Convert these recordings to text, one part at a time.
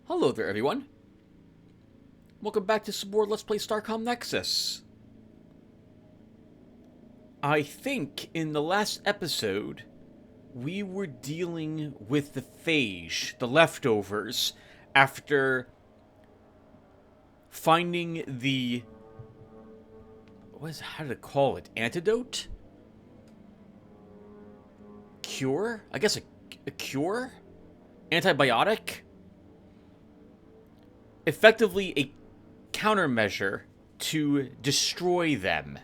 Hello there, everyone. Welcome back to some more Let's Play Starcom Nexus. I think in the last episode, we were dealing with the phage, the leftovers, after finding the... how did I call it? Antidote? Cure? I guess a cure? Antibiotic? Effectively a countermeasure to destroy them,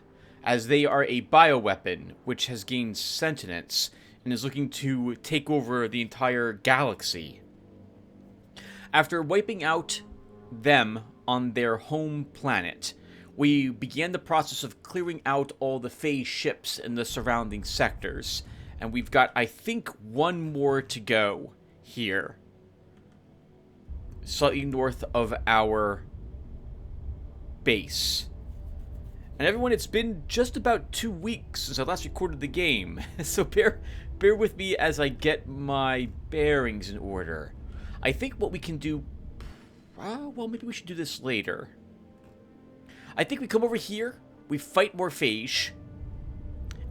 as they are a bioweapon which has gained sentience and is looking to take over the entire galaxy. After wiping out them on their home planet, we began the process of clearing out all the phage ships in the surrounding sectors, and we've got, I think, one more to go here, slightly north of our base. And everyone, it's been just about 2 weeks since I last recorded the game, so bear with me as I get my bearings in order. I think what we can do... well, maybe we should do this later. I think we come over here, we fight more phage,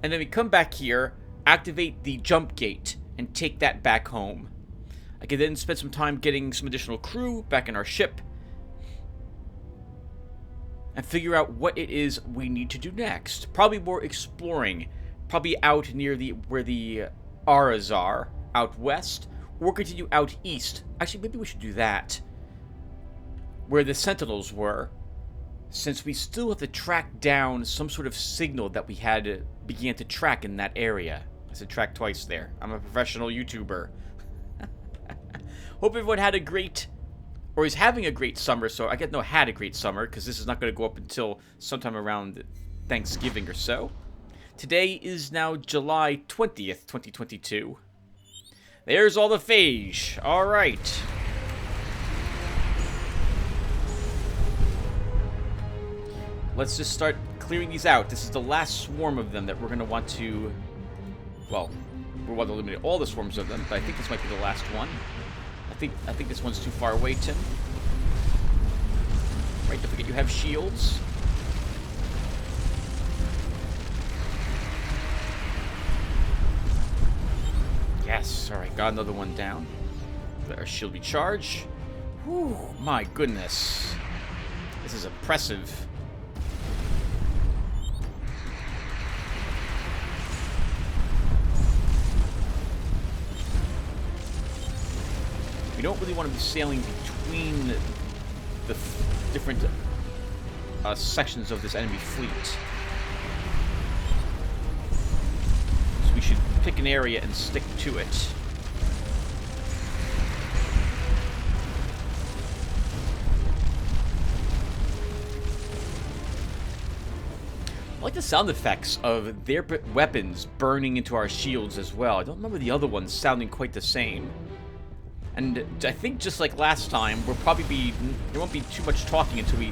and then we come back here, activate the jump gate, and take that back home. I can then spend some time getting some additional crew back in our ship and figure out what it is we need to do next. Probably more exploring, probably out near where the Auras are, out west, or continue out east. Actually, maybe we should do that, where the Sentinels were, since we still have to track down some sort of signal that we had began to track in that area. I said track twice there. I'm a professional YouTuber. Hope everyone had a great, or is having a great summer. So I get no had a great summer, because this is not going to go up until sometime around Thanksgiving or so. Today is now July 20th, 2022. There's all the phage. All right. Let's just start clearing these out. This is the last swarm of them that we're going to want to... Well, we want to eliminate all the swarms of them, but I think this might be the last one. I think this one's too far away, Tim. Right, don't forget you have shields. Yes, alright, got another one down. Let our shield recharge. Whew, my goodness. This is impressive. We don't really want to be sailing between the different sections of this enemy fleet. So we should pick an area and stick to it. I like the sound effects of their weapons burning into our shields as well. I don't remember the other ones sounding quite the same. And I think just like last time, there won't be too much talking until we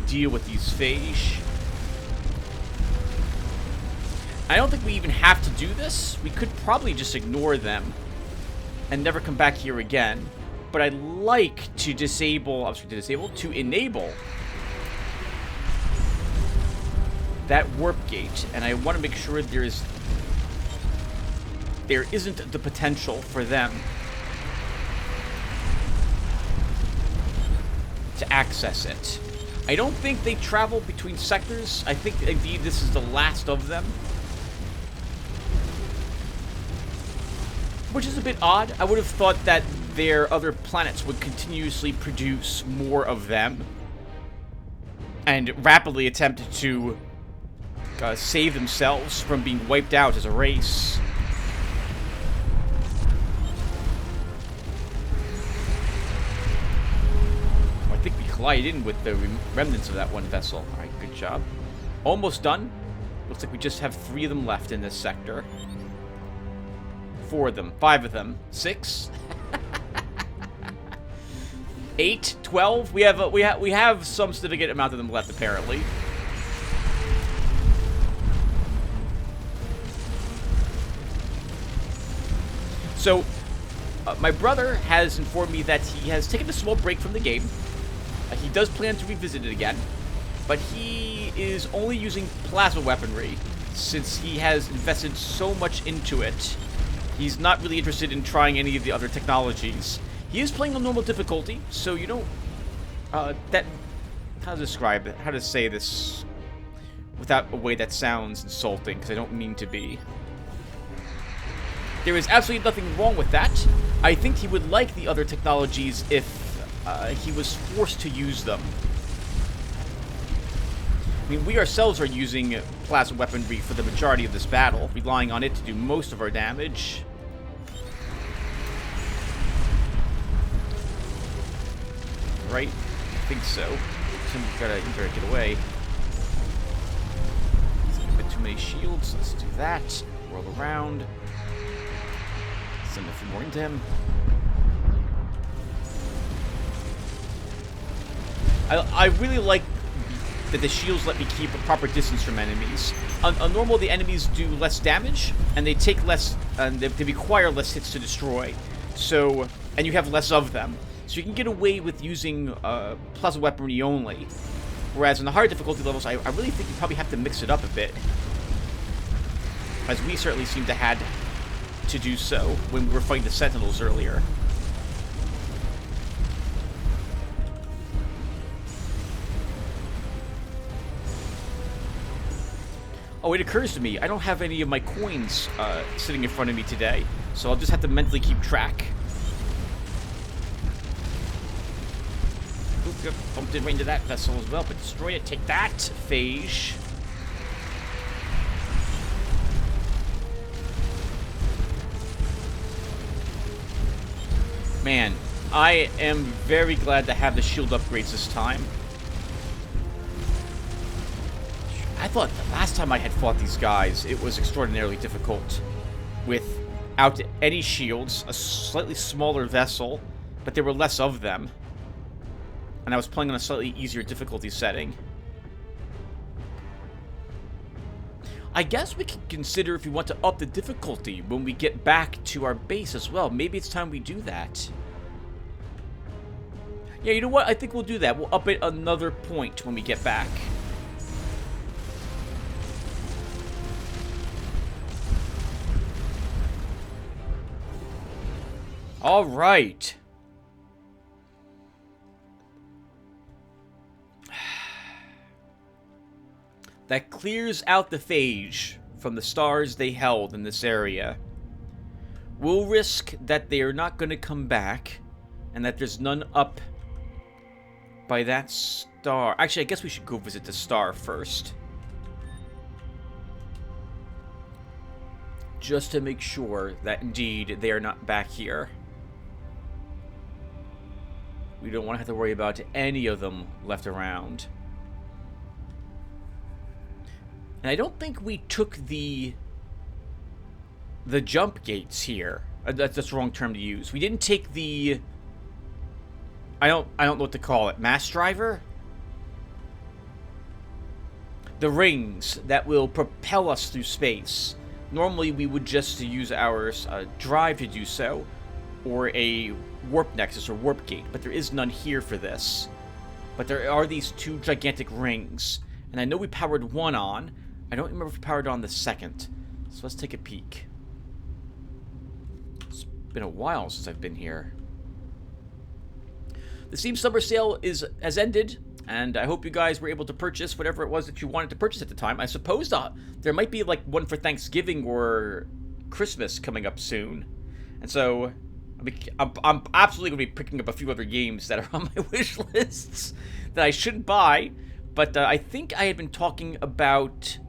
deal with these phage. I don't think we even have to do this. We could probably just ignore them and never come back here again. But I'd like to to enable that warp gate, and I want to make sure there isn't the potential for them to access it. I don't think they travel between sectors. I think indeed this is the last of them, which is a bit odd. I would have thought that their other planets would continuously produce more of them and rapidly attempt to save themselves from being wiped out as a race. I think we collided in with the remnants of that one vessel. Alright, good job. Almost done. Looks like we just have 3 of them left in this sector. 4 of them. 5 of them. 6? 8? 12? We have some significant amount of them left, apparently. So, My brother has informed me that he has taken a small break from the game. He does plan to revisit it again, but he is only using plasma weaponry since he has invested so much into it. He's not really interested in trying any of the other technologies. He is playing on normal difficulty, so you don't... how to describe it? How to say this without a way that sounds insulting, because I don't mean to be. There is absolutely nothing wrong with that. I think he would like the other technologies if he was forced to use them. I mean, we ourselves are using plasma weaponry for the majority of this battle, relying on it to do most of our damage. Right? I think so. Somebody's gotta either get away. A bit too many shields. Let's do that. Whirl around. Send a few more into him. I really like that the shields let me keep a proper distance from enemies. On normal, the enemies do less damage, and they take less, and they require less hits to destroy. So, and you have less of them. So you can get away with using plasma weaponry only. Whereas in the higher difficulty levels, I really think you probably have to mix it up a bit. As we certainly seem to had to do so when we were fighting the Sentinels earlier. Oh, it occurs to me, I don't have any of my coins sitting in front of me today, so I'll just have to mentally keep track. Oop, got bumped right into that vessel as well, but destroy it. Take that, Phage. Man, I am very glad to have the shield upgrades this time. I thought the last time I had fought these guys, it was extraordinarily difficult. Without any shields, a slightly smaller vessel, but there were less of them. And I was playing on a slightly easier difficulty setting. I guess we can consider if we want to up the difficulty when we get back to our base as well. Maybe it's time we do that. Yeah, you know what? I think we'll do that. We'll up it another point when we get back. All right. That clears out the phage from the stars they held in this area. We'll risk that they are not going to come back, and that there's none up by that star. Actually, I guess we should go visit the star first. Just to make sure that indeed they are not back here. We don't want to have to worry about any of them left around. And I don't think we took the jump gates here. That's the wrong term to use. We didn't take the... I don't know what to call it. Mass driver? The rings that will propel us through space. Normally we would just use our drive to do so, or a warp nexus or warp gate, but there is none here for this. But there are these two gigantic rings, and I know we powered one on. I don't remember if we powered on the second, so let's take a peek. It's been a while since I've been here. The Steam Summer Sale has ended, and I hope you guys were able to purchase whatever it was that you wanted to purchase at the time. I suppose there might be like one for Thanksgiving or Christmas coming up soon, and so I'm absolutely going to be picking up a few other games that are on my wish lists that I shouldn't buy, but I think I had been talking about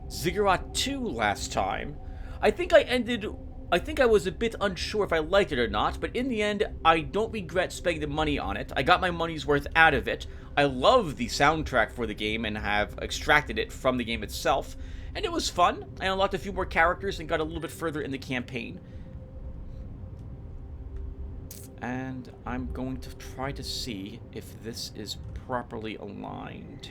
Ziggurat 2 last time. I think I was a bit unsure if I liked it or not, but in the end, I don't regret spending the money on it. I got my money's worth out of it. I love the soundtrack for the game and have extracted it from the game itself, and it was fun. I unlocked a few more characters and got a little bit further in the campaign. And I'm going to try to see if this is properly aligned.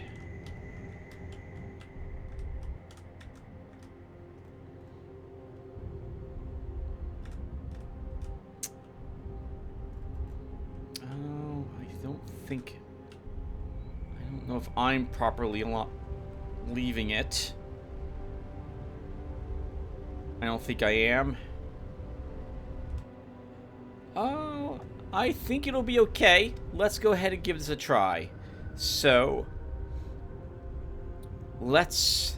think... I don't know if I'm properly leaving it. I don't think I am. Oh, I think it'll be okay. Let's go ahead and give this a try. So, let's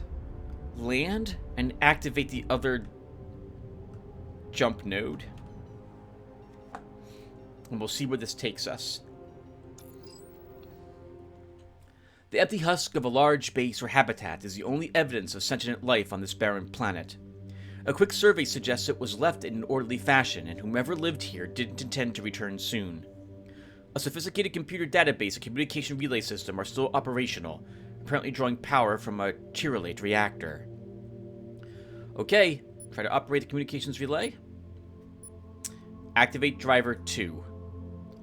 land and activate the other jump node. And we'll see where this takes us. The empty husk of a large base or habitat is the only evidence of sentient life on this barren planet. A quick survey suggests it was left in an orderly fashion, and whomever lived here didn't intend to return soon. A sophisticated computer database and communication relay system are still operational, apparently drawing power from a Chirolate reactor. Okay, try to operate the communications relay. Activate driver 2.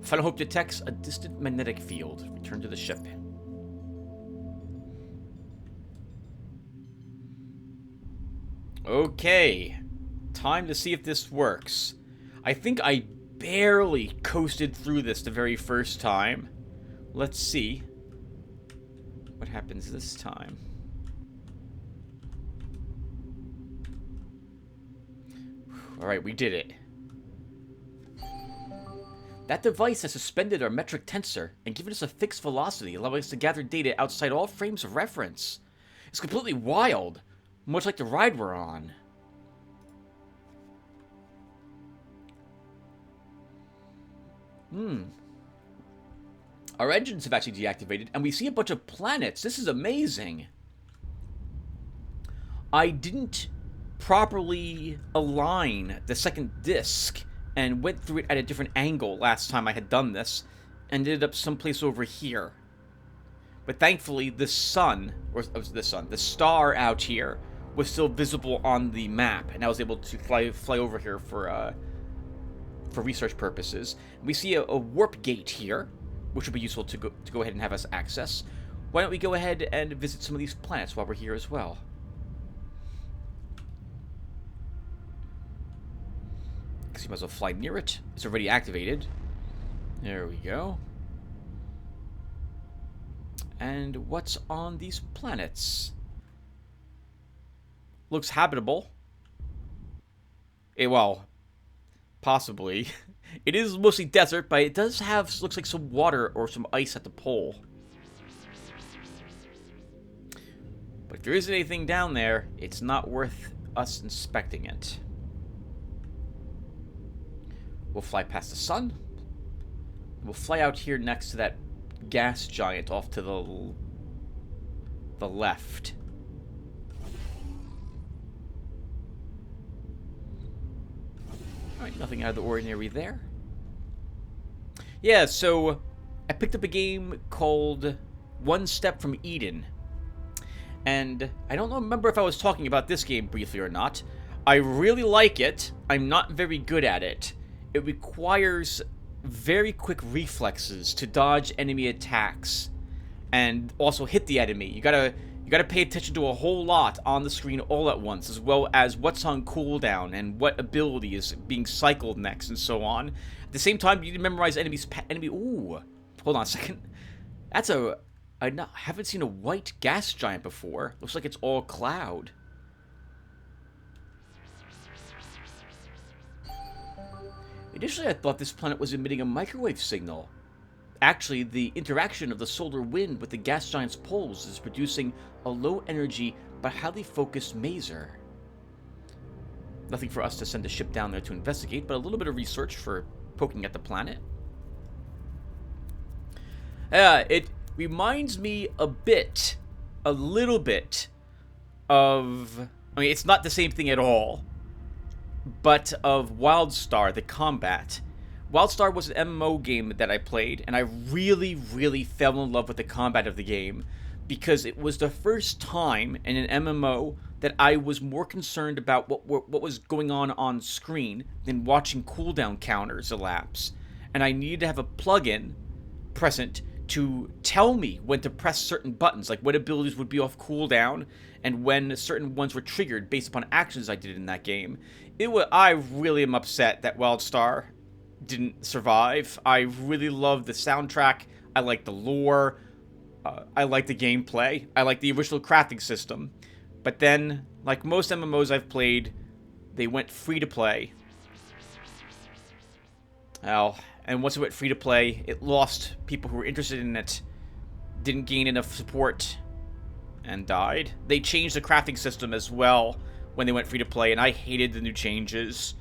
Final Hope detects a distant magnetic field. Return to the ship. Okay, time to see if this works. I think I barely coasted through this the very first time. Let's see what happens this time. Alright, we did it. That device has suspended our metric tensor and given us a fixed velocity, allowing us to gather data outside all frames of reference. It's completely wild. Much like the ride we're on. Our engines have actually deactivated, and we see a bunch of planets. This is amazing. I didn't properly align the second disc and went through it at a different angle last time I had done this, and ended up someplace over here. But thankfully, the sun, or the star out here, was still visible on the map, and I was able to fly over here for research purposes. We see a warp gate here, which would be useful to go ahead and have us access. Why don't we go ahead and visit some of these planets while we're here as well? Because you might as well fly near it. It's already activated. There we go. And what's on these planets? Looks habitable. Well, possibly. It is mostly desert, but it does have, looks like, some water or some ice at the pole. But if there isn't anything down there, it's not worth us inspecting it. We'll fly past the sun. We'll fly out here next to that gas giant off to the left. Alright, nothing out of the ordinary there. Yeah, so I picked up a game called One Step from Eden. And I don't remember if I was talking about this game briefly or not. I really like it. I'm not very good at it. It requires very quick reflexes to dodge enemy attacks and also hit the enemy. You gotta pay attention to a whole lot on the screen all at once, as well as what's on cooldown and what ability is being cycled next and so on. At the same time, you need to memorize ooh, hold on a second. That's I haven't seen a white gas giant before. Looks like it's all cloud. Initially, I thought this planet was emitting a microwave signal. Actually, the interaction of the solar wind with the gas giant's poles is producing a low-energy but highly focused maser. Nothing for us to send a ship down there to investigate, but a little bit of research for poking at the planet. It reminds me a little bit of... I mean, it's not the same thing at all, but of WildStar, the combat. WildStar was an MMO game that I played, and I really, really fell in love with the combat of the game, because it was the first time in an MMO that I was more concerned about what was going on screen than watching cooldown counters elapse. And I needed to have a plugin present to tell me when to press certain buttons, like what abilities would be off cooldown, and when certain ones were triggered based upon actions I did in that game. I really am upset that WildStar didn't survive. I really love the soundtrack I like the lore. I like the gameplay. I like the original crafting system. But then, like most MMOs I've played, they went free to play. Well, and once it went free to play, it lost people who were interested in it, didn't gain enough support, and died. They changed the crafting system as well when they went free to play, and I hated the new changes.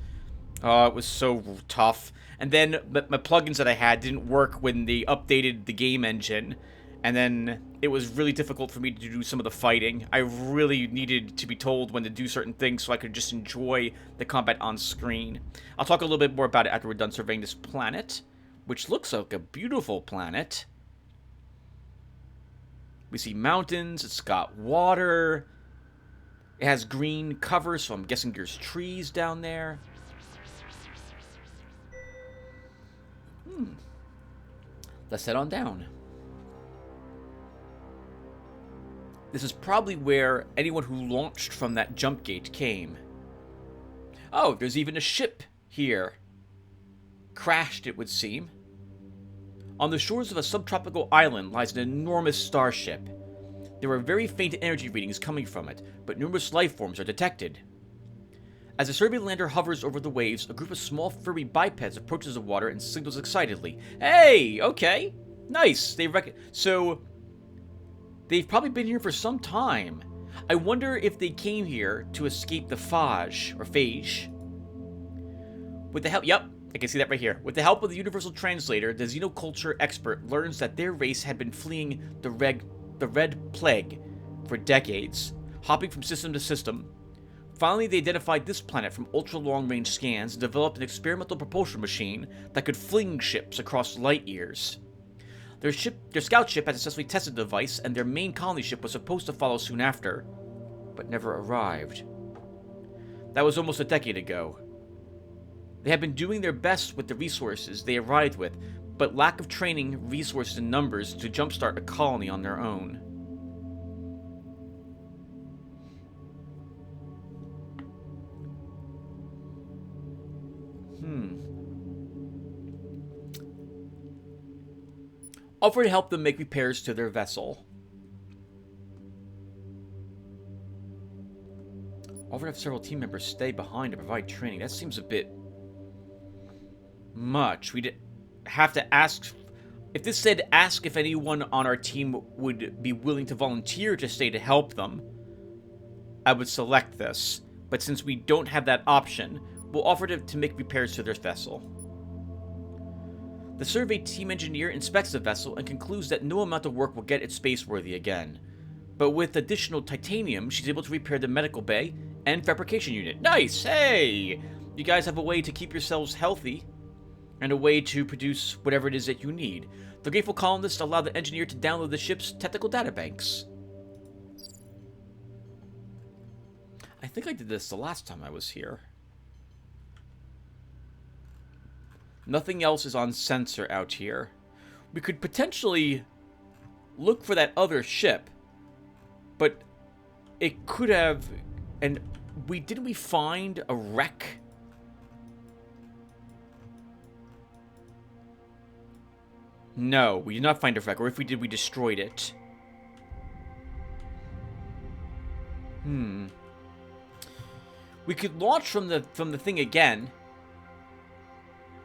Oh, it was so tough. And then my plugins that I had didn't work when they updated the game engine, and then it was really difficult for me to do some of the fighting. I really needed to be told when to do certain things so I could just enjoy the combat on screen. I'll talk a little bit more about it after we're done surveying this planet, which looks like a beautiful planet. We see mountains, it's got water, it has green cover, so I'm guessing there's trees down there. Let's head on down. This is probably where anyone who launched from that jump gate came. Oh, there's even a ship here. Crashed, it would seem. On the shores of a subtropical island lies an enormous starship. There are very faint energy readings coming from it, but numerous life forms are detected. As the survey lander hovers over the waves, a group of small furry bipeds approaches the water and signals excitedly. Hey, okay, nice. So they've probably been here for some time. I wonder if they came here to escape the Phage. With the help, yep, I can see that right here. With the help of the universal translator, the xenoculture expert learns that their race had been fleeing the Red Plague for decades, hopping from system to system. Finally, they identified this planet from ultra-long-range scans and developed an experimental propulsion machine that could fling ships across light years. Their scout ship had successfully tested the device, and their main colony ship was supposed to follow soon after, but never arrived. That was almost a decade ago. They had been doing their best with the resources they arrived with, but lack of training, resources, and numbers to jumpstart a colony on their own. Offer to help them make repairs to their vessel. Offer to have several team members stay behind to provide training. That seems a bit much. We'd have to ask. If this said ask if anyone on our team would be willing to volunteer to stay to help them, I would select this. But since we don't have that option, we'll offer to make repairs to their vessel. The survey team engineer inspects the vessel and concludes that no amount of work will get it spaceworthy again. But with additional titanium, she's able to repair the medical bay and fabrication unit. Nice! Hey! You guys have a way to keep yourselves healthy and a way to produce whatever it is that you need. The grateful colonists allow the engineer to download the ship's technical databanks. I think I did this the last time I was here. Nothing else is on sensor out here. We could potentially look for that other ship, but it could have... And didn't we find a wreck? No, we did not find a wreck, or if we did, we destroyed it. We could launch from the thing again,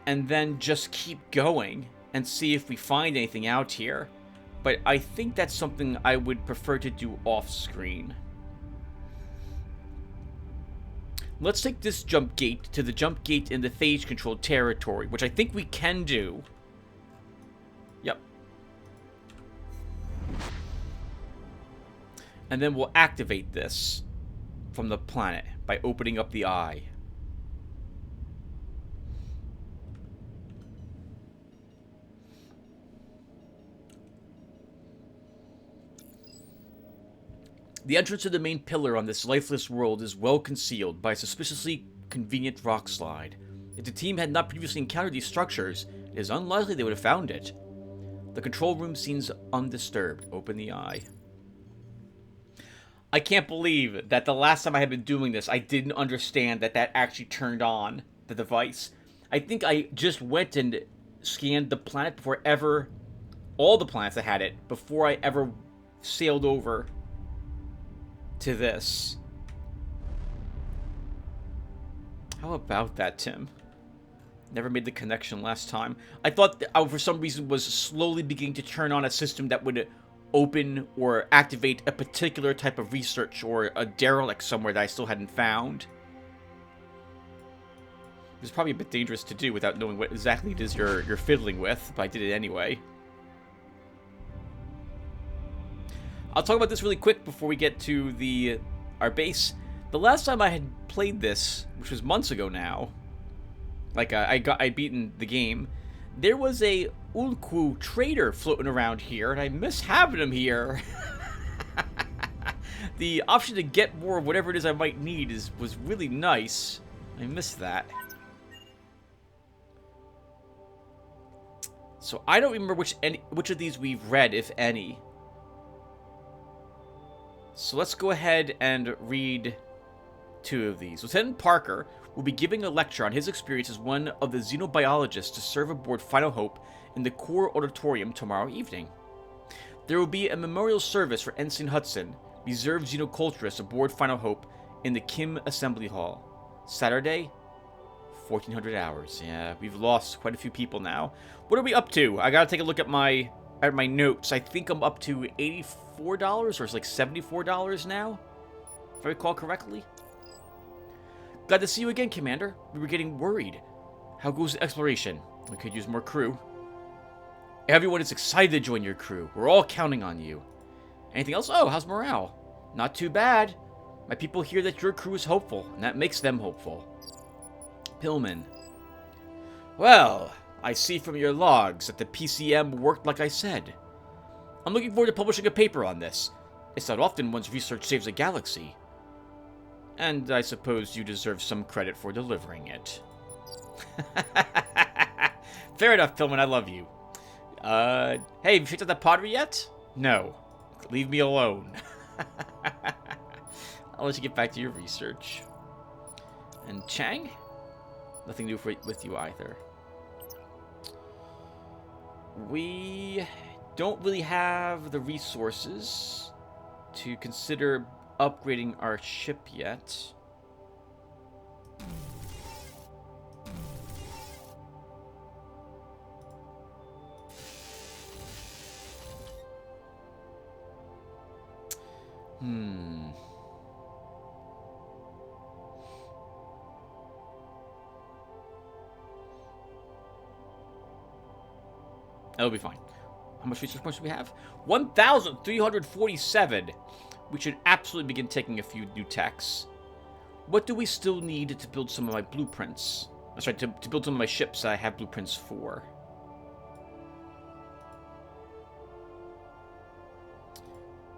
and then just keep going and see if we find anything out here. But I think that's something I would prefer to do off-screen. Let's take this jump gate to the jump gate in the phage-controlled territory, which I think we can do. Yep. And then we'll activate this from the planet by opening up the eye. The entrance to the main pillar on this lifeless world is well concealed by a suspiciously convenient rock slide. If the team had not previously encountered these structures, it is unlikely they would have found it. The control room seems undisturbed. Open the eye. I can't believe that the last time I had been doing this, I didn't understand that that actually turned on the device. I think I just went and scanned the planet before ever all the planets that had it before I ever sailed over to this. How about that, Tim? Never made the connection last time. I thought that I, for some reason, was slowly beginning to turn on a system that would open or activate a particular type of research or a derelict somewhere that I still hadn't found. It's probably a bit dangerous to do without knowing what exactly it is you're fiddling with, but I did it anyway. I'll talk about this really quick before we get to our base. The last time I had played this, which was months ago now, like I'd beaten the game, there was a Ulku trader floating around here, and I miss having him here. The option to get more of whatever it is I might need was really nice. I miss that. So I don't remember which of these we've read, if any. So let's go ahead and read 2 of these. Lieutenant Parker will be giving a lecture on his experience as one of the xenobiologists to serve aboard Final Hope in the Core Auditorium tomorrow evening. There will be a memorial service for Ensign Hudson, reserve xenoculturist aboard Final Hope, in the Kim Assembly Hall. Saturday, 1400 hours. Yeah, we've lost quite a few people now. What are we up to? I gotta take a look at my notes. I think I'm up to $84, or it's like $74 now, if I recall correctly. Glad to see you again, Commander. We were getting worried. How goes the exploration? We could use more crew. Everyone is excited to join your crew. We're all counting on you. Anything else? Oh, how's morale? Not too bad. My people hear that your crew is hopeful, and that makes them hopeful. Pillman. Well, I see from your logs that the PCM worked like I said. I'm looking forward to publishing a paper on this. It's not often one's research saves a galaxy. And I suppose you deserve some credit for delivering it. Fair enough, Pillman, I love you. Hey, have you picked up that pottery yet? No. Leave me alone. I'll let you get back to your research. And Chang? Nothing new with you either. We don't really have the resources to consider upgrading our ship yet. That'll be fine. How much research points do we have? 1,347. We should absolutely begin taking a few new techs. What do we still need to build some of my blueprints? That's right, to build some of my ships that I have blueprints for.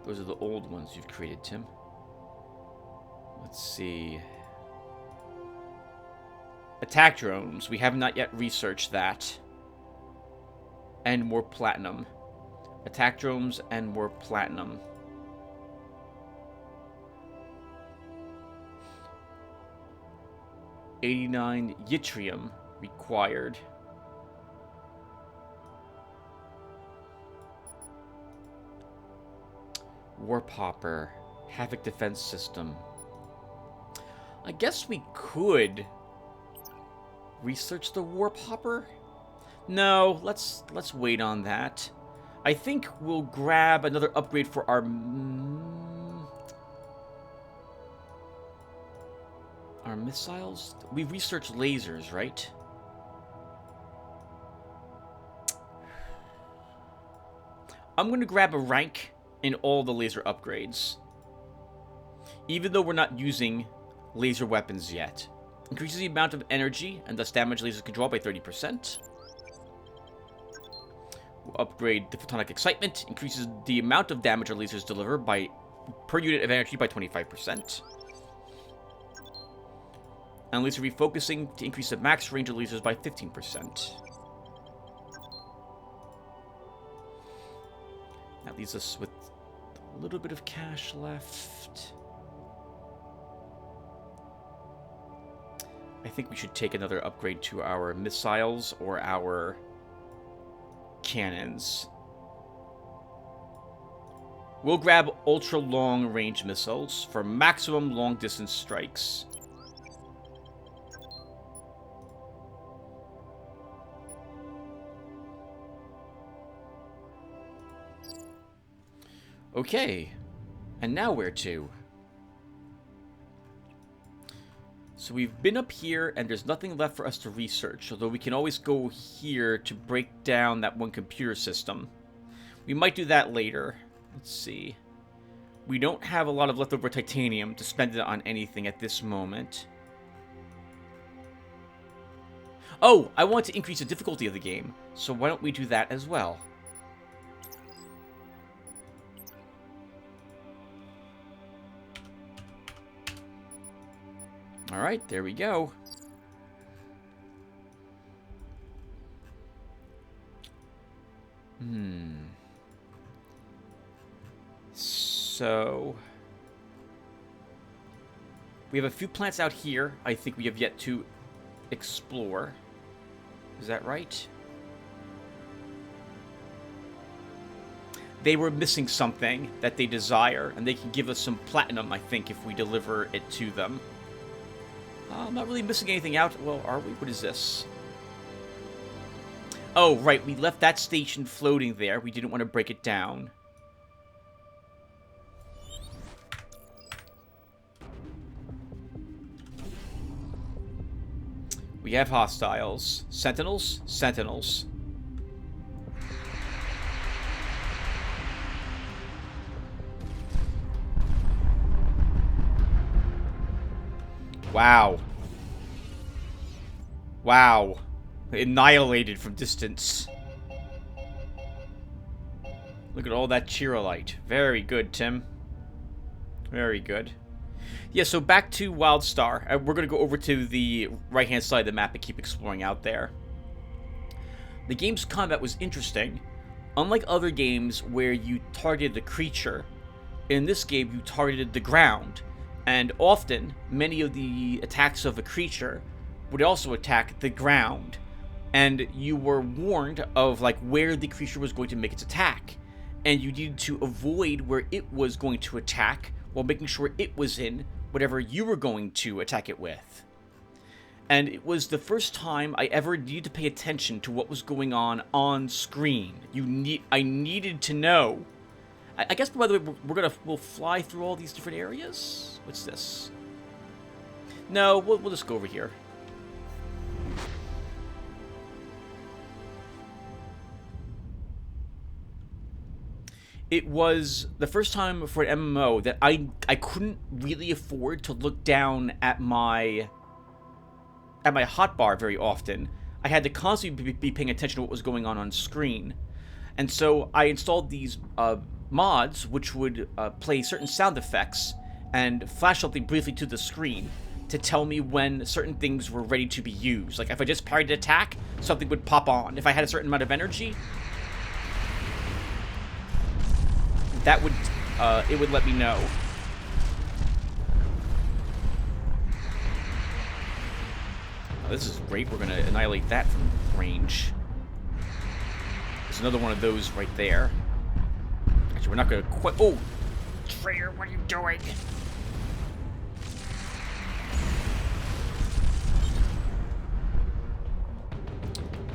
Those are the old ones you've created, Tim. Let's see. Attack drones. We have not yet researched that. And more platinum. Attack drones and more platinum. $89 yttrium required. Warp hopper. Havoc defense system. I guess we could research the warp hopper. No, let's wait on that. I think we'll grab another upgrade for our missiles. We researched lasers, right? I'm going to grab a rank in all the laser upgrades. Even though we're not using laser weapons yet. Increases the amount of energy and thus damage lasers can draw by 30%. We'll upgrade the photonic excitement. Increases the amount of damage our lasers deliver per unit of energy by 25%. And laser refocusing to increase the max range of lasers by 15%. That leaves us with a little bit of cash left. I think we should take another upgrade to our missiles or our cannons. We'll grab ultra-long range missiles for maximum long-distance strikes. Okay, and now where to? So we've been up here, and there's nothing left for us to research, although we can always go here to break down that one computer system. We might do that later. Let's see. We don't have a lot of leftover titanium to spend it on anything at this moment. Oh, I want to increase the difficulty of the game, so why don't we do that as well? Alright, there we go. So we have a few plants out here I think we have yet to explore. Is that right? They were missing something that they desire, and they can give us some platinum, I think, if we deliver it to them. I'm not really missing anything out. Well, are we? What is this? Oh, right. We left that station floating there. We didn't want to break it down. We have hostiles. Sentinels? Sentinels. Wow. Wow. Annihilated from distance. Look at all that Cheerolite. Very good, Tim. Very good. Yeah, so back to Wildstar. We're going to go over to the right-hand side of the map and keep exploring out there. The game's combat was interesting. Unlike other games where you targeted the creature, in this game you targeted the ground. And often, many of the attacks of a creature would also attack the ground. And you were warned of like where the creature was going to make its attack. And you needed to avoid where it was going to attack while making sure it was in whatever you were going to attack it with. And it was the first time I ever needed to pay attention to what was going on screen. I needed to know. I guess, by the way, we'll fly through all these different areas? What's this? No, we'll just go over here. It was the first time for an MMO that I couldn't really afford to look down at my hotbar very often. I had to constantly be paying attention to what was going on screen. And so I installed these mods which would play certain sound effects and flash something briefly to the screen to tell me when certain things were ready to be used. Like if I just parried an attack, something would pop on. If I had a certain amount of energy, that would it would let me know. Oh, this is great. We're gonna annihilate that from range. There's another one of those right there. Actually, we're not gonna quit. Oh, traitor! What are you doing?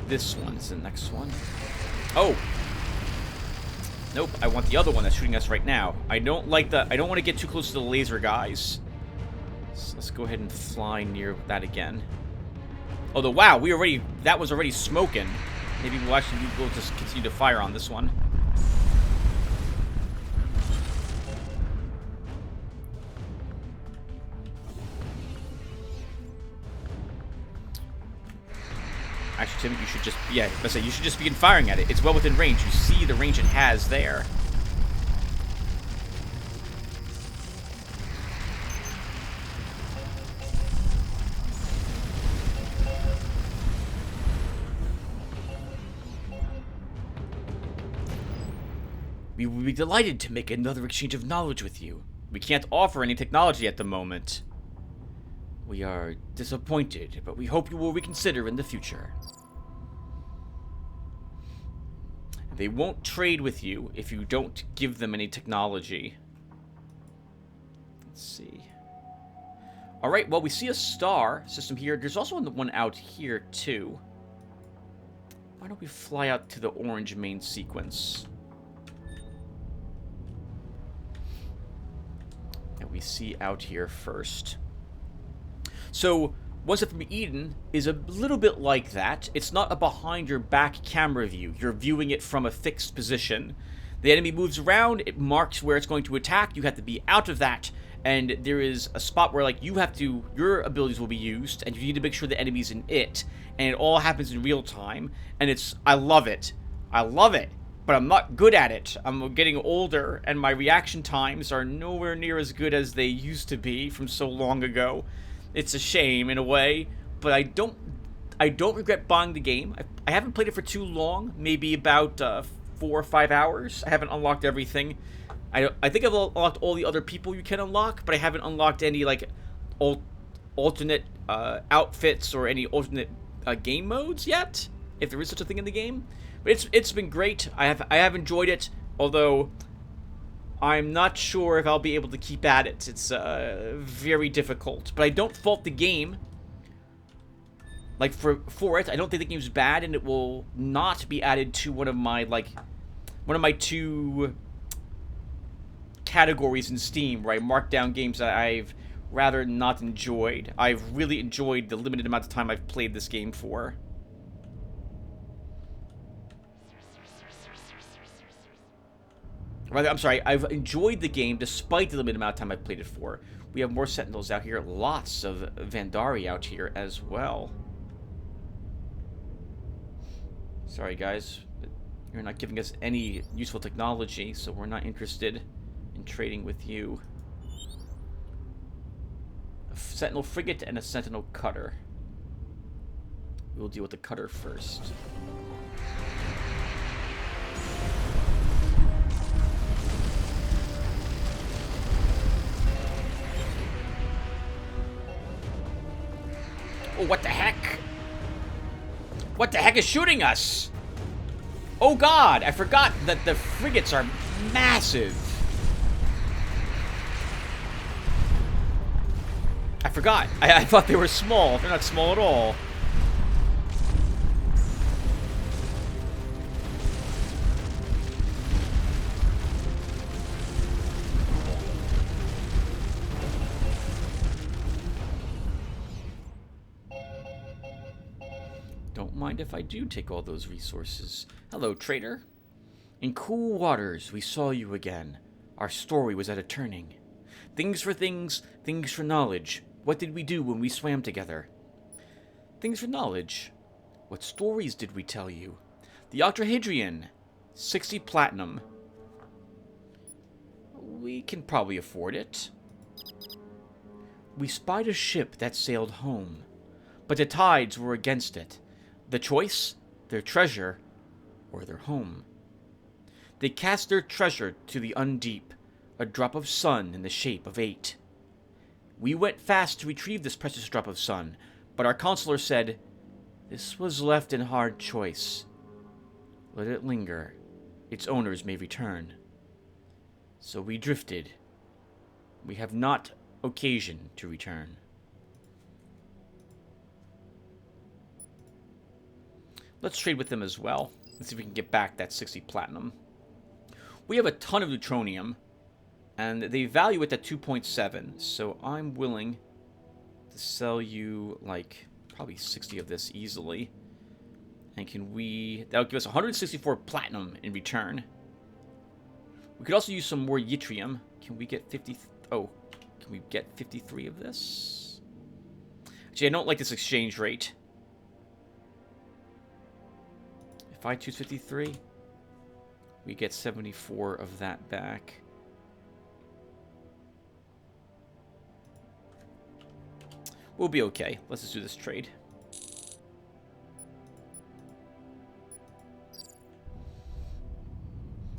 This one's the next one. Oh. Nope, I want the other one that's shooting us right now. I don't want to get too close to the laser guys. So let's go ahead and fly near that again. Although, wow, that was already smoking. Maybe we'll just continue to fire on this one. Actually, Tim, you should just, yeah, let's say you should just begin firing at it. It's well within range. You see the range it has there. We would be delighted to make another exchange of knowledge with you. We can't offer any technology at the moment. We are disappointed, but we hope you will reconsider in the future. They won't trade with you if you don't give them any technology. Let's see. Alright, well, we see a star system here. There's also one out here, too. Why don't we fly out to the orange main sequence? That we see out here first. So, One Step from Eden is a little bit like that. It's not a behind-your-back camera view. You're viewing it from a fixed position. The enemy moves around, it marks where it's going to attack, you have to be out of that, and there is a spot where, like, you have to, your abilities will be used, and you need to make sure the enemy's in it, and it all happens in real time, and it's, I love it. I love it, but I'm not good at it. I'm getting older, and my reaction times are nowhere near as good as they used to be from so long ago. It's a shame, in a way, but I don't regret buying the game. I haven't played it for too long, maybe about 4 or 5 hours. I haven't unlocked everything. I think I've unlocked all the other people you can unlock, but I haven't unlocked any, like, alternate outfits or any alternate game modes yet, if there is such a thing in the game. But it's been great. I have enjoyed it, although I'm not sure if I'll be able to keep at it. It's very difficult. But I don't fault the game. Like, for it, I don't think the game's bad, and it will not be added to one of my 2 categories in Steam, where I mark down games that I've rather not enjoyed. I've really enjoyed the limited amount of time I've played this game for. Rather, I'm sorry, I've enjoyed the game despite the limited amount of time I've played it for. We have more Sentinels out here, lots of Vandari out here as well. Sorry guys, you're not giving us any useful technology, so we're not interested in trading with you. A Sentinel frigate and a Sentinel cutter. We'll deal with the cutter first. Oh, what the heck? What the heck is shooting us? Oh god, I forgot that the frigates are massive. I forgot. I thought they were small. They're not small at all. Don't mind if I do take all those resources. Hello, trader. In cool waters, we saw you again. Our story was at a turning. Things for things, things for knowledge. What did we do when we swam together? Things for knowledge. What stories did we tell you? The Octahedrian. 60 platinum. We can probably afford it. We spied a ship that sailed home, but the tides were against it. The choice? Their treasure or their home. They cast their treasure to the undeep, a drop of sun in the shape of 8. We went fast to retrieve this precious drop of sun, but our counselor said, "This was left in hard choice. Let it linger. Its owners may return." So we drifted. We have not occasion to return. Let's trade with them as well. Let's see if we can get back that 60 platinum. We have a ton of neutronium, and they value it at 2.7, so I'm willing to sell you, like, probably 60 of this easily. And can we... that'll give us 164 platinum in return. We could also use some more yttrium. Can we get 50... oh, can we get 53 of this? Actually, I don't like this exchange rate. If I choose 53, we get 74 of that back. We'll be okay. Let's just do this trade.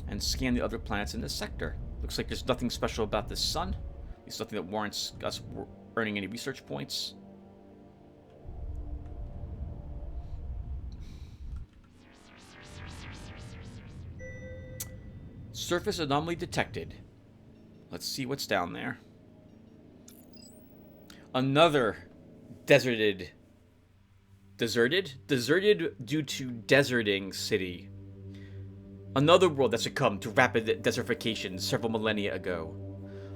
And scan the other planets in this sector. Looks like there's nothing special about this sun. There's nothing that warrants us earning any research points. Surface anomaly detected. Let's see what's down there. Another deserted due to deserting city. Another world that succumbed to rapid desertification several millennia ago.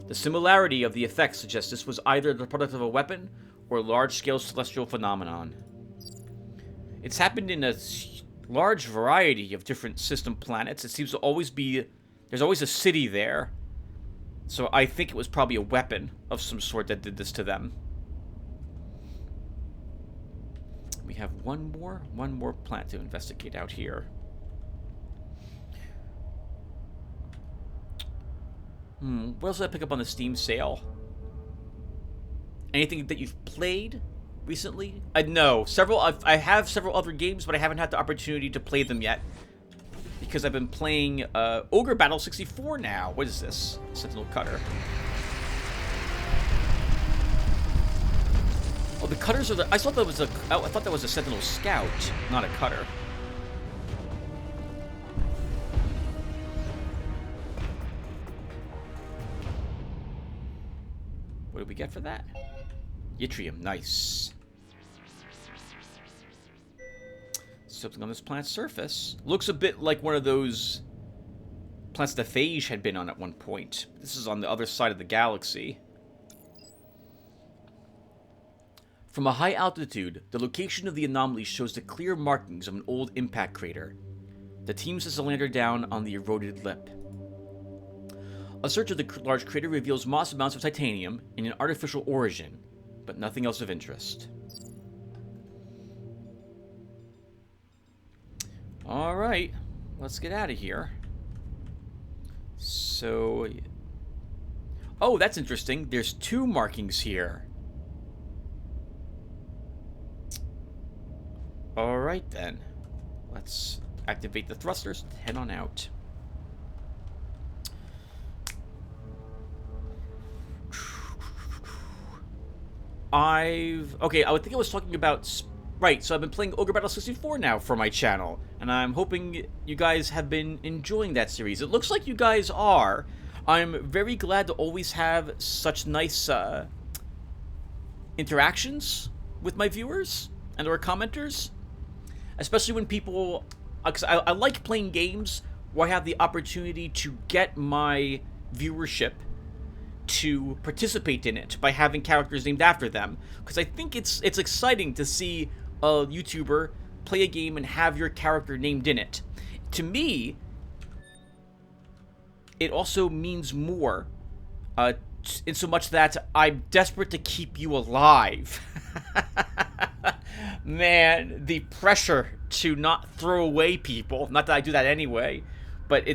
The similarity of the effects suggests this was either the product of a weapon or a large-scale celestial phenomenon. It's happened in a large variety of different system planets. It seems to always be... There's always a city there. So I think it was probably a weapon of some sort that did this to them. We have one more planet to investigate out here. What else did I pick up on the Steam sale? Anything that you've played recently? No, I have several other games, but I haven't had the opportunity to play them yet because I've been playing Ogre Battle 64 now. What is this? Sentinel Cutter. Oh, the cutters are the... I thought that was a Sentinel Scout, not a cutter. What did we get for that? Yttrium, nice. Something on this planet's surface. Looks a bit like one of those planets that Phage had been on at one point. This is on the other side of the galaxy. From a high altitude, the location of the anomaly shows the clear markings of an old impact crater. The team sets the lander down on the eroded lip. A search of the large crater reveals massive amounts of titanium in an artificial origin, but nothing else of interest. Alright, let's get out of here. So... Oh, that's interesting. There's 2 markings here. Alright then. Let's activate the thrusters and head on out. Okay, I think I was talking about... Right, so I've been playing Ogre Battle 64 now for my channel, and I'm hoping you guys have been enjoying that series. It looks like you guys are. I'm very glad to always have such nice interactions with my viewers and or commenters. Especially when people... Because I like playing games where I have the opportunity to get my viewership to participate in it by having characters named after them, because I think it's exciting to see a YouTuber play a game and have your character named in it. To me, it also means more, in so much that I'm desperate to keep you alive. Man, the pressure to not throw away people, not that I do that anyway, but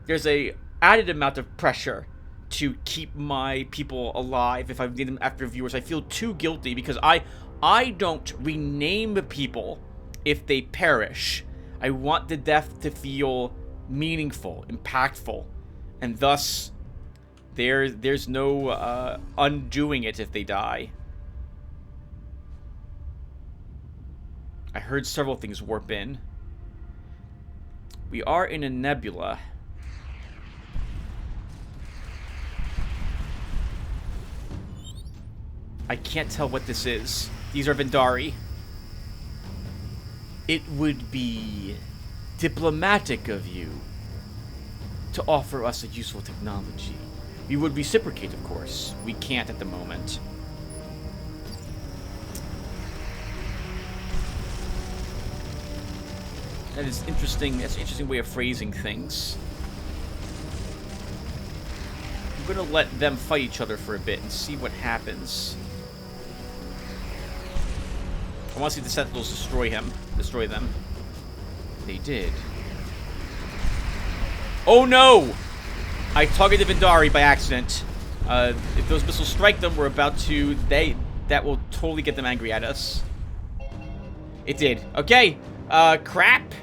there's a added amount of pressure to keep my people alive if I name them after viewers. I feel too guilty because I don't rename people if they perish. I want the death to feel meaningful, impactful, and thus there's no undoing it if they die. I heard several things warp in. We are in a nebula. I can't tell what this is. These are Vendari. It would be diplomatic of you to offer us a useful technology. We would reciprocate, of course. We can't at the moment. That is interesting. That's an interesting way of phrasing things. I'm gonna let them fight each other for a bit and see what happens. I want to see the Sentinels destroy them. They did. Oh no! I targeted Vendari by accident. If those missiles strike them, we're about to... That will totally get them angry at us. It did. Okay. Crap.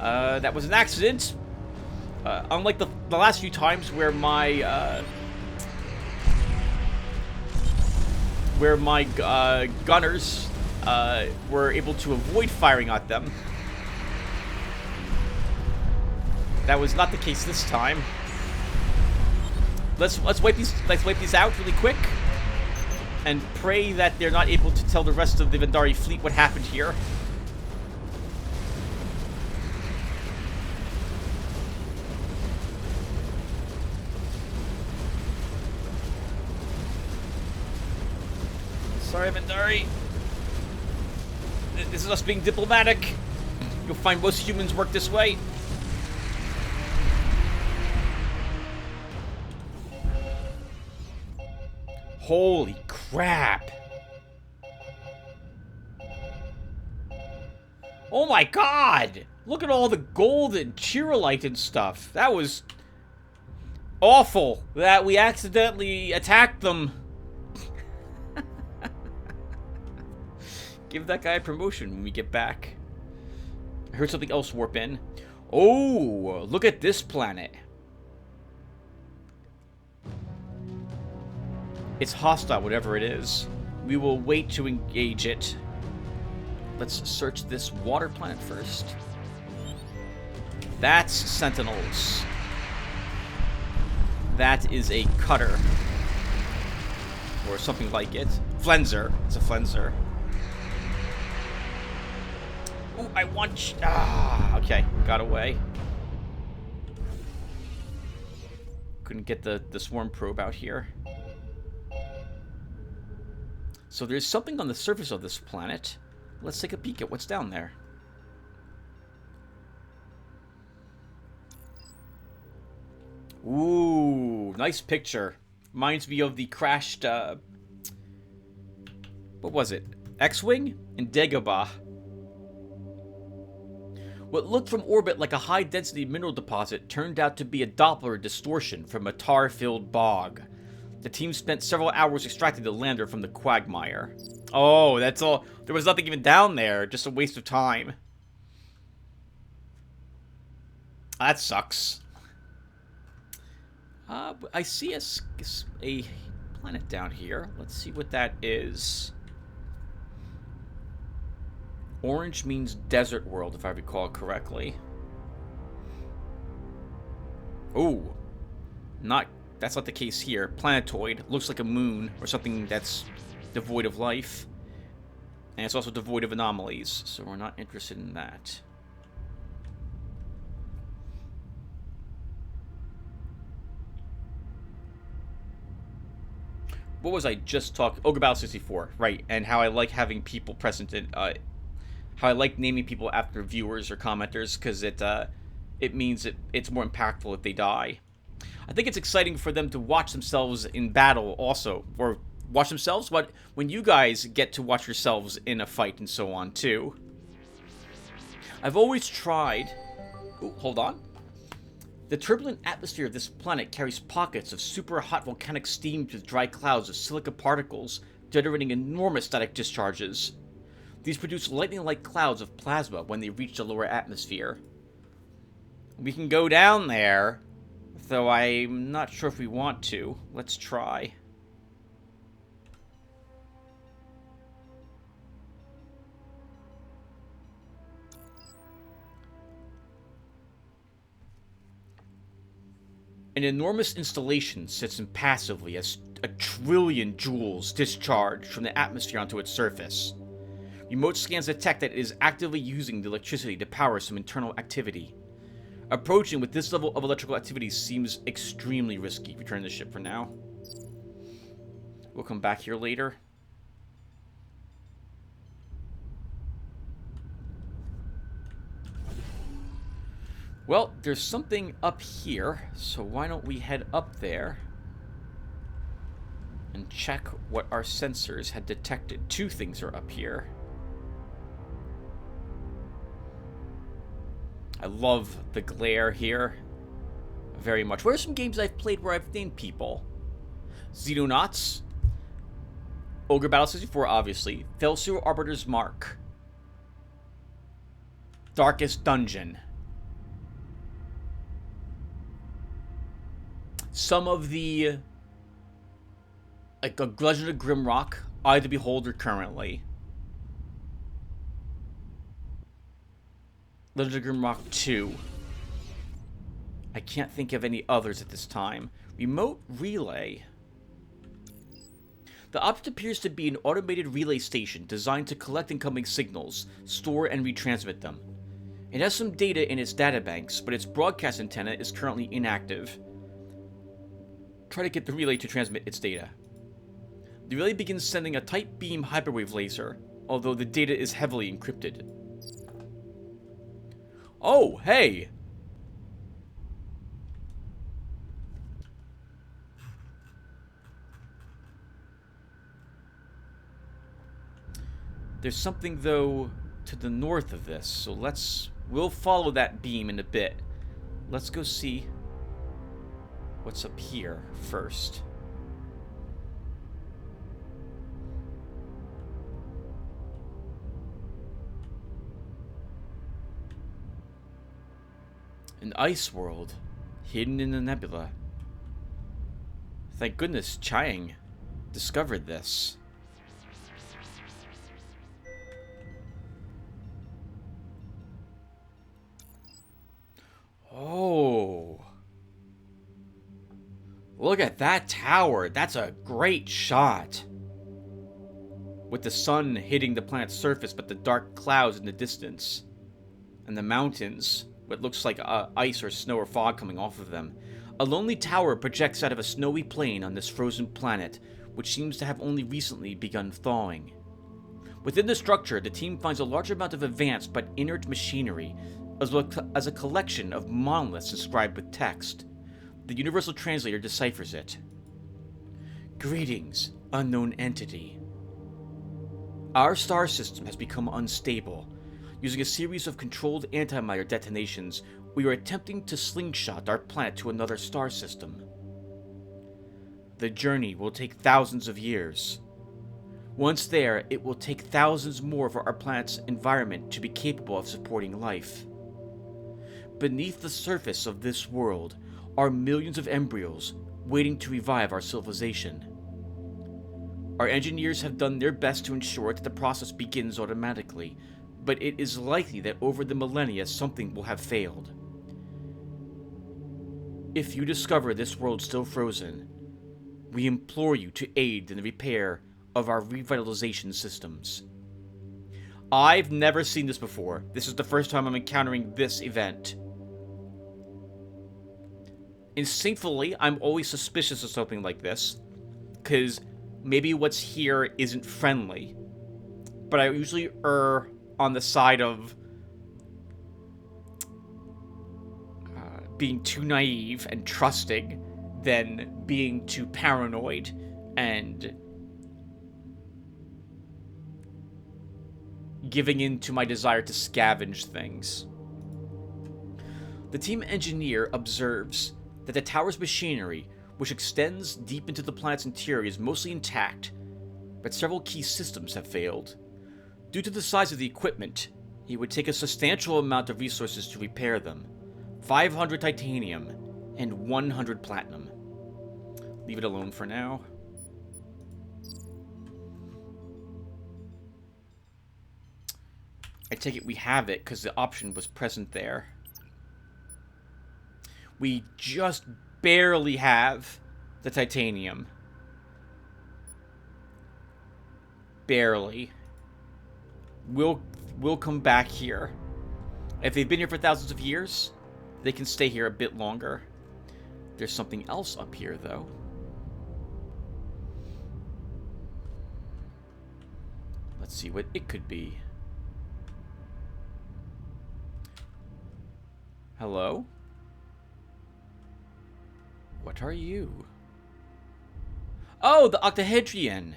That was an accident. Unlike the last few times where my gunners were able to avoid firing at them. That was not the case this time. Let's wipe these out really quick, and pray that they're not able to tell the rest of the Vendari fleet what happened here. Sorry, Vendari. This is us being diplomatic. You'll find most humans work this way. Holy crap. Oh my god! Look at all the gold and chirolite and stuff. That was awful that we accidentally attacked them. Give that guy a promotion when we get back. I heard something else warp in. Oh, look at this planet. It's hostile, whatever it is. We will wait to engage it. Let's search this water planet first. That's Sentinels. That is a cutter. Or something like it. Flenser. It's a Flenser. Ooh, I want... okay. Got away. Couldn't get the swarm probe out here. So there's something on the surface of this planet. Let's take a peek at what's down there. Ooh, nice picture. Reminds me of the crashed, what was it? X-Wing in Dagobah. What looked from orbit like a high-density mineral deposit turned out to be a Doppler distortion from a tar-filled bog. The team spent several hours extracting the lander from the quagmire. Oh, that's all. There was nothing even down there. Just a waste of time. That sucks. I see a planet down here. Let's see what that is. Orange means desert world, if I recall correctly. Ooh. That's not the case here. Planetoid. Looks like a moon or something that's devoid of life. And it's also devoid of anomalies, so we're not interested in that. What was I just talking? Ogre Battle 64, right? And how I like having people present in, how I like naming people after viewers or commenters, because it means it's more impactful if they die. I think it's exciting for them to watch themselves in battle also, or watch themselves when you guys get to watch yourselves in a fight and so on too. I've always tried. Ooh, hold on. The turbulent atmosphere of this planet carries pockets of super hot volcanic steam with dry clouds of silica particles, generating enormous static discharges. These produce lightning-like clouds of plasma when they reach the lower atmosphere. We can go down there, though I'm not sure if we want to. Let's try. An enormous installation sits impassively as 1 trillion joules discharge from the atmosphere onto its surface. Remote scans detect that it is actively using the electricity to power some internal activity. Approaching with this level of electrical activity seems extremely risky. Return the ship for now. We'll come back here later. Well, there's something up here, so why don't we head up there and check what our sensors had detected. 2 things are up here. I love the glare here very much. What are some games I've played where I've named people? Xenonauts, Ogre Battle 64, obviously, Felseer Arbiter's Mark, Darkest Dungeon. Some of the, like a Legend of Grimrock, Eye of the Beholder currently. Legend of Grimrock 2. I can't think of any others at this time. Remote relay. The object appears to be an automated relay station designed to collect incoming signals, store and retransmit them. It has some data in its databanks, but its broadcast antenna is currently inactive. Try to get the relay to transmit its data. The relay begins sending a tight beam hyperwave laser, although the data is heavily encrypted. Oh, hey! There's something, though, to the north of this, so we'll follow that beam in a bit. Let's go see what's up here first. An ice world, hidden in the nebula. Thank goodness Chiang discovered this. Oh. Look at that tower. That's a great shot. With the sun hitting the planet's surface, but the dark clouds in the distance. And the mountains, what looks like ice or snow or fog coming off of them. A lonely tower projects out of a snowy plain on this frozen planet, which seems to have only recently begun thawing. Within the structure, the team finds a large amount of advanced but inert machinery, as well as a collection of monoliths inscribed with text. The Universal Translator deciphers it. Greetings, unknown entity. Our star system has become unstable. Using a series of controlled antimatter detonations, we are attempting to slingshot our planet to another star system. The journey will take thousands of years. Once there, it will take thousands more for our planet's environment to be capable of supporting life. Beneath the surface of this world are millions of embryos waiting to revive our civilization. Our engineers have done their best to ensure that the process begins automatically, but it is likely that over the millennia something will have failed. If you discover this world still frozen, we implore you to aid in the repair of our revitalization systems. I've never seen this before. This is the first time I'm encountering this event. Instinctively, I'm always suspicious of something like this, because maybe what's here isn't friendly. But I usually err on the side of being too naive and trusting than being too paranoid and giving in to my desire to scavenge things. The team engineer observes that the tower's machinery, which extends deep into the planet's interior, is mostly intact, but several key systems have failed. Due to the size of the equipment, it would take a substantial amount of resources to repair them. 500 titanium and 100 platinum. Leave it alone for now. I take it we have it because the option was present there. We just barely have the titanium. Barely. We'll come back here. If they've been here for thousands of years, they can stay here a bit longer. There's something else up here, though. Let's see what it could be. Hello? What are you? Oh, the octahedron!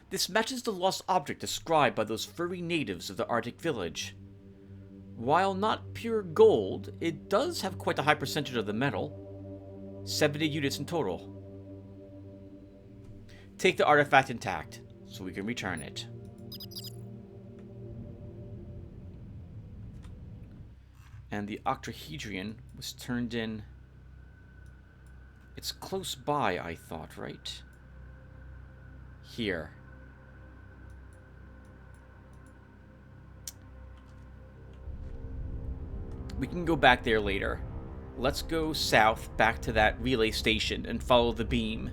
This matches the lost object described by those furry natives of the Arctic village. While not pure gold, it does have quite a high percentage of the metal. 70 units in total. Take the artifact intact, so we can return it. And the octahedron was turned in... It's close by, I thought, right? Here. We can go back there later. Let's go south back to that relay station and follow the beam.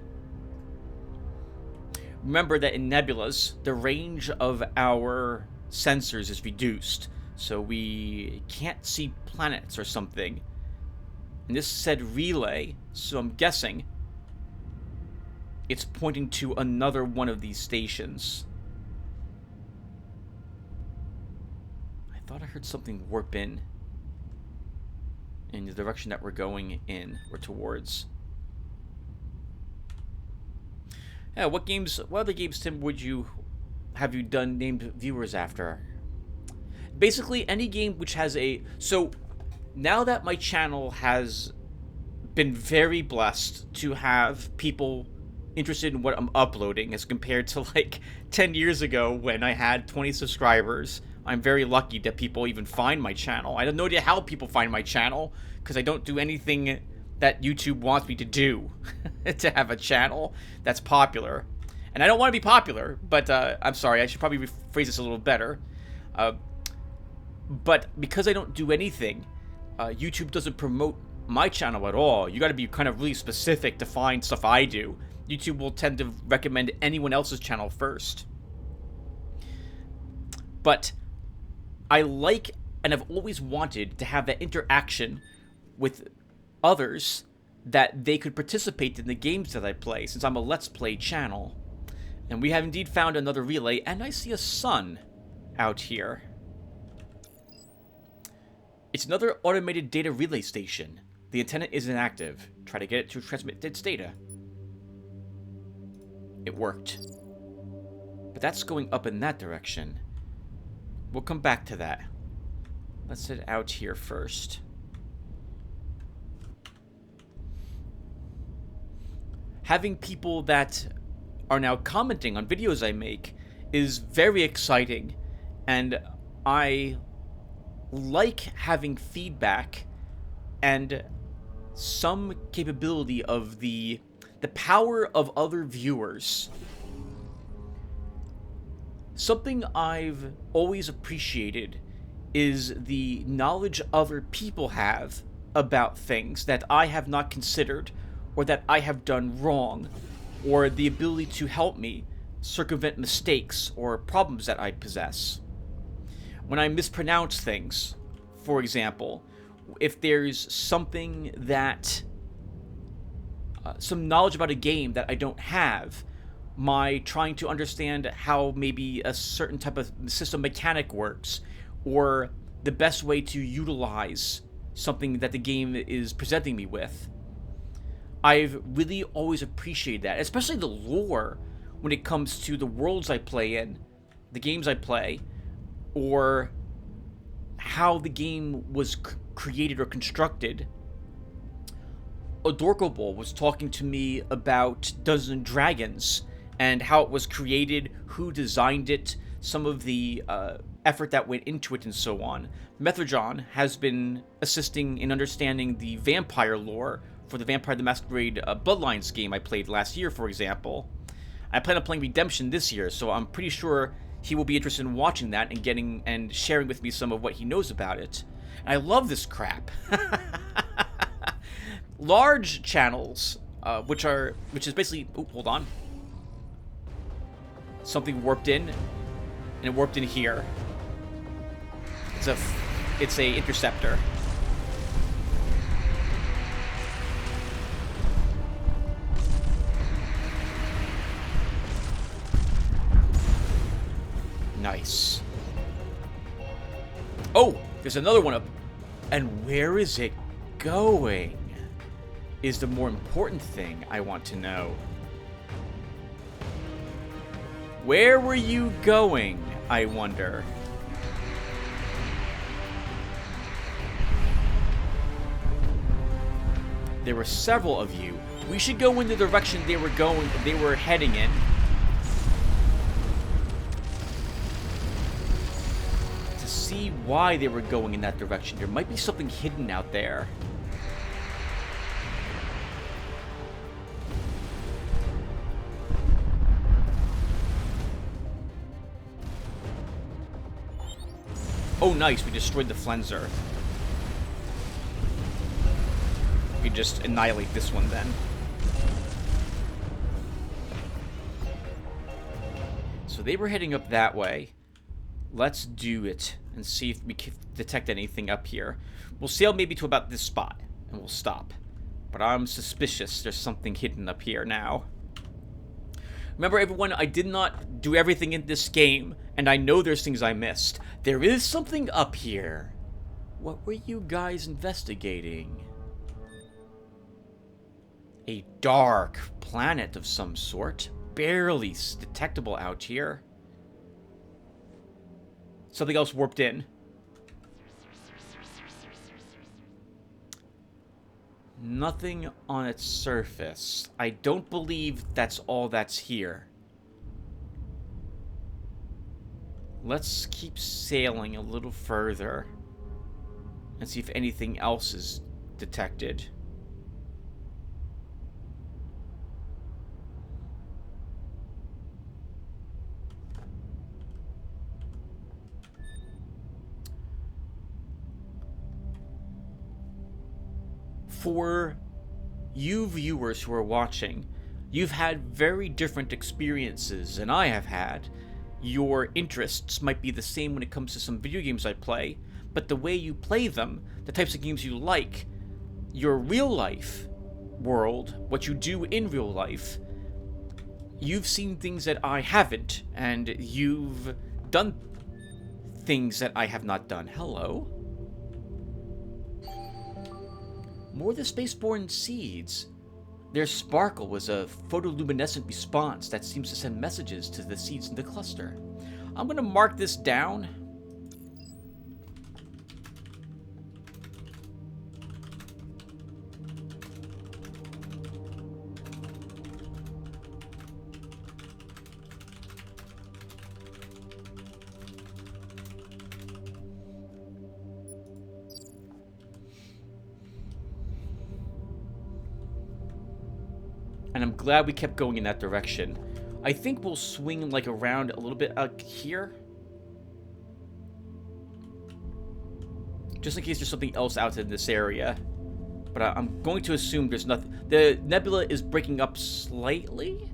Remember that in nebulas, the range of our sensors is reduced, so we can't see planets or something. And this said relay, so I'm guessing it's pointing to another one of these stations. I thought I heard something warp in the direction that we're going in or towards. Yeah, what other games, Tim, have you done named viewers after? Basically, any game which has a... So, now that my channel has been very blessed to have people interested in what I'm uploading as compared to, like, 10 years ago when I had 20 subscribers, I'm very lucky that people even find my channel. I have no idea how people find my channel, because I don't do anything that YouTube wants me to do to have a channel that's popular. And I don't want to be popular, but I'm sorry, I should probably rephrase this a little better. But because I don't do anything, YouTube doesn't promote my channel at all. You got to be kind of really specific to find stuff I do. YouTube will tend to recommend anyone else's channel first. But I like, and I've always wanted to have that interaction with others, that they could participate in the games that I play, since I'm a Let's Play channel. And we have indeed found another relay, and I see a sun out here. It's another automated data relay station. The antenna is inactive. Try to get it to transmit its data. It worked. But that's going up in that direction. We'll come back to that. Let's head out here first. Having people that are now commenting on videos I make is very exciting, and I like having feedback and some capability of the power of other viewers. Something I've always appreciated is the knowledge other people have about things that I have not considered, or that I have done wrong, or the ability to help me circumvent mistakes or problems that I possess. When I mispronounce things, for example, if there's something that... some knowledge about a game that I don't have, my trying to understand how maybe a certain type of system mechanic works, or the best way to utilize something that the game is presenting me with. I've really always appreciated that, especially the lore when it comes to the worlds I play in, the games I play, or how the game was created or constructed. Adorkable was talking to me about Dungeons and Dragons and how it was created, who designed it, some of the effort that went into it, and so on. Methodron has been assisting in understanding the vampire lore for the Vampire the Masquerade Bloodlines game I played last year, for example. I plan on playing Redemption this year, so I'm pretty sure he will be interested in watching that and getting and sharing with me some of what he knows about it. And I love this crap. Large channels, which is basically... Oh, hold on. Something warped in, and it warped in here. It's a interceptor. Nice. Oh, there's another one up. And where is it going? Is the more important thing I want to know. Where were you going, I wonder? There were several of you. We should go in the direction they were heading in. To see why they were going in that direction. There might be something hidden out there. Oh, nice. We destroyed the Flenser. just annihilate this one then. So they were heading up that way. Let's do it and see if we can detect anything up here. We'll sail maybe to about this spot, and we'll stop. But I'm suspicious there's something hidden up here now. Remember, everyone, I did not do everything in this game, and I know there's things I missed. There is something up here. What were you guys investigating? A dark planet of some sort. Barely detectable out here. Something else warped in. Nothing on its surface. I don't believe that's all that's here. Let's keep sailing a little further and see if anything else is detected. For you viewers who are watching, you've had very different experiences than I have had. Your interests might be the same when it comes to some video games I play, but the way you play them, the types of games you like, your real life world, what you do in real life, you've seen things that I haven't, and you've done things that I have not done. Hello? More of the spaceborne seeds. Their sparkle was a photoluminescent response that seems to send messages to the seeds in the cluster. I'm going to mark this down. And I'm glad we kept going in that direction. I think we'll swing like around a little bit out here. Just in case there's something else out in this area. But I'm going to assume there's nothing. The nebula is breaking up slightly.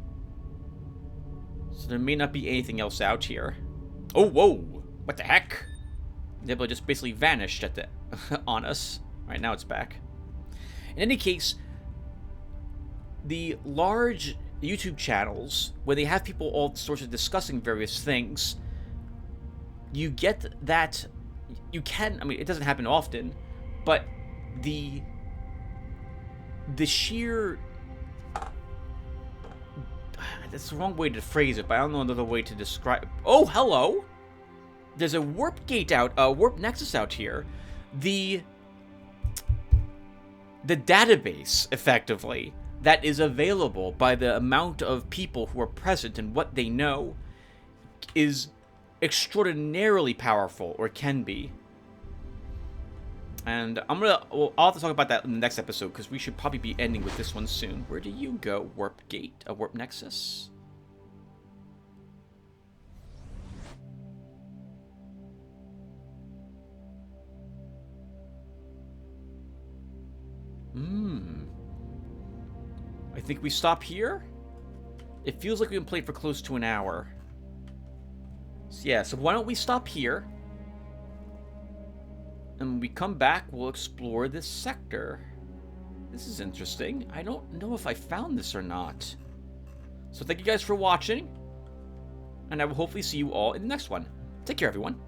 So there may not be anything else out here. Oh, whoa. What the heck? The nebula just basically vanished at the on us. Alright, now it's back. In any case, the large YouTube channels, where they have people all sorts of discussing various things, you get that, you can, I mean, it doesn't happen often, but the sheer, that's the wrong way to phrase it, but I don't know another way to describe, oh, hello! There's a warp gate out, a warp nexus out here. The database, effectively, that is available by the amount of people who are present and what they know is extraordinarily powerful, or can be. And I'll have to talk about that in the next episode, because we should probably be ending with this one soon. Where do you go? Warp gate? A warp nexus? I think we stop here. It feels like we've been playing for close to an hour. So yeah, so why don't we stop here? And when we come back, we'll explore this sector. This is interesting. I don't know if I found this or not. So thank you guys for watching. And I will hopefully see you all in the next one. Take care, everyone.